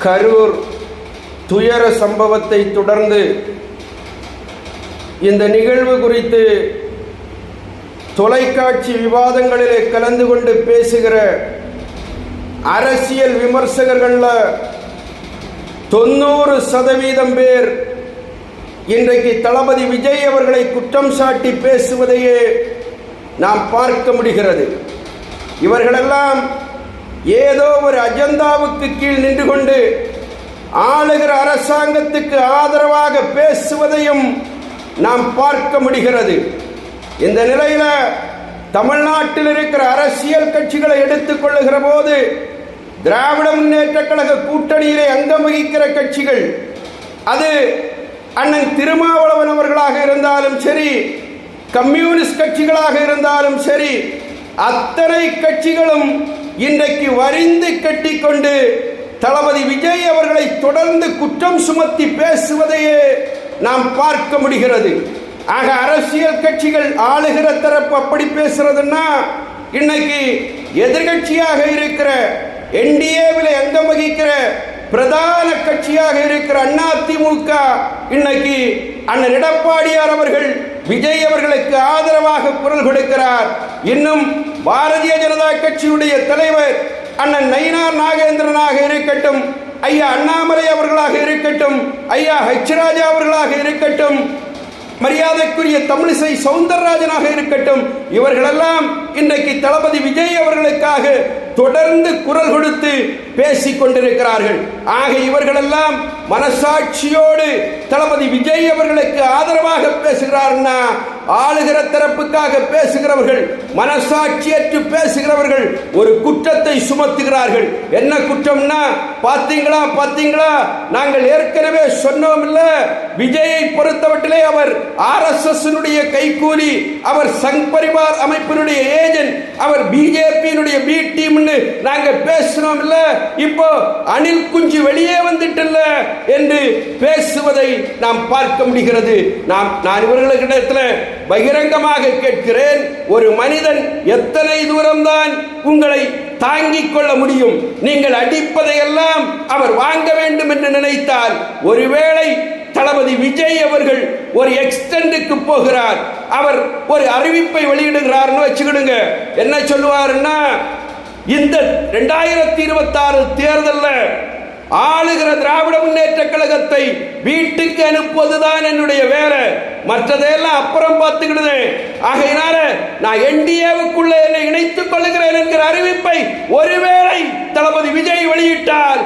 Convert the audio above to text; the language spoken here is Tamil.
கரூர் துயர சம்பவத்தை தொடர்ந்து இந்த நிகழ்வு குறித்து தொலைக்காட்சி விவாதங்களிலே கலந்து கொண்டு பேசுகிற அரசியல் விமர்சகர்கள்ல 90% பேர் இன்றைக்கு தளபதி விஜய் அவர்களை குற்றம் சாட்டி பேசுவதையே நாம் பார்க்க முடிகிறது. இவர்களெல்லாம் ஏதோ ஒரு அஜெண்டாவுக்கு கீழ் நின்று கொண்டு ஆளுகிற அரசாங்கத்துக்கு ஆதரவாக பேசுவதையும் நாம் பார்க்க முடிகிறது. இந்த நிலையில தமிழ்நாட்டில் இருக்கிற அரசியல் கட்சிகளை எடுத்துக் கொள்ளுகிற போது திராவிட முன்னேற்ற கழக கூட்டணியிலே அங்கம் வகிக்கிற கட்சிகள், அது அண்ணன் திருமாவளவன் அவர்களாக இருந்தாலும் சரி, கம்யூனிஸ்ட் கட்சிகளாக இருந்தாலும் சரி, அத்தனை கட்சிகளும் இன்றைக்கு வரிந்து கட்டிக்கொண்டு தளபதி விஜய் அவர்களை தொடர்ந்து குற்றம் சுமத்தி பேசுவதையே நாம் பார்க்க முடிகிறது. ஆக அரசியல் கட்சிகள் ஆளுகிற தரப்பு அப்படி பேசுறதுன்னா, இன்னைக்கு எதிர்கட்சியாக இருக்கிற என்டிஏவில் அங்கம் வகிக்கிற பிரதான கட்சியாக இருக்கிற அதிமுக இன்னைக்கு அண்ணன் எடப்பாடியார் அவர்கள் விஜய் அவர்களுக்கு ஆதரவாக குரல் கொடுக்கிறார். இன்னும் பாரதிய ஜனதா கட்சியுடைய தலைவர் அண்ணன் நயினார் நாகேந்திரனாக இருக்கட்டும், ஐயா அண்ணாமலை அவர்களாக இருக்கட்டும், ஐயா ஹெச் ராஜா அவர்களாக இருக்கட்டும், மரியாதைக்குரிய தமிழிசை சவுந்தரராஜனாக இருக்கட்டும், இவர்களெல்லாம் இன்றைக்கு தளபதி விஜய் அவர்களுக்காக தொடர்ந்து குரல் கொடுத்து பேசிக் கொண்டிருக்கிறார்கள். ஆக இவர்களெல்லாம் மனசாட்சியோடு தளபதி விஜய் அவர்களுக்கு ஆதரவாக பேசுகிறார்னா, ஆளுகிற தரப்புக்காக பேசுகிறவர்கள், மனசாட்சியற்று பேசுகிறவர்கள் ஒரு குற்றத்தை சுமத்துகிறார்கள். என்ன குற்றம்னா, பாத்தீங்களா பாத்தீங்களா, நாங்கள் ஏற்கனவே சொன்னோம் இல்ல, விஜயை பொறுத்தவற்றிலே அவர் RSS கைகூலி, அவர் சங் பரிவார் அமைப்பினுடைய ஏஜென்ட், அவர் பிஜேபியினுடைய பி டீம் நாங்க பேசுறோம் இல்ல, இப்போ அணில் குஞ்சு வெளியே வந்துட்டல்ல என்று பேசுவதை நாம் பார்க்க முடிகிறது. நான் இவர்களிடத்தில் பகிரங்கமாக கேட்கிறேன், ஒரு மனிதன் எத்தனை தூரம்தான் உங்களை தாங்கிக் கொள்ள முடியும்? நீங்கள் அடிப்பதையெல்லாம் அவர் வாங்க வேண்டும் என்று நினைத்தால், ஒருவேளை தளபதி விஜய் அவர்கள் ஒரு எக்ஸ்டெண்டுக்கு போகிறார், அவர் ஒரு அறிவிப்பை வெளியிடுகிறார்னு வச்சுக்கிடுங்க, என்ன சொல்லுவாருன்னா, இந்த 2026 தேர்தலில் ஆளுகிற திராவிட முன்னேற்ற கழகத்தை வீட்டுக்கு அனுப்புவதுதான் என்னுடைய வேலை, மற்றதெல்லாம் அப்புறம் பார்த்துக்கிடுது. ஆகையினால நான் என்டிஏவுக்குள்ள என்னை இணைத்துக் கொள்ளுகிறேன் என்கிற அறிவிப்பை ஒருவேளை தளபதி விஜய் வெளியிட்டால்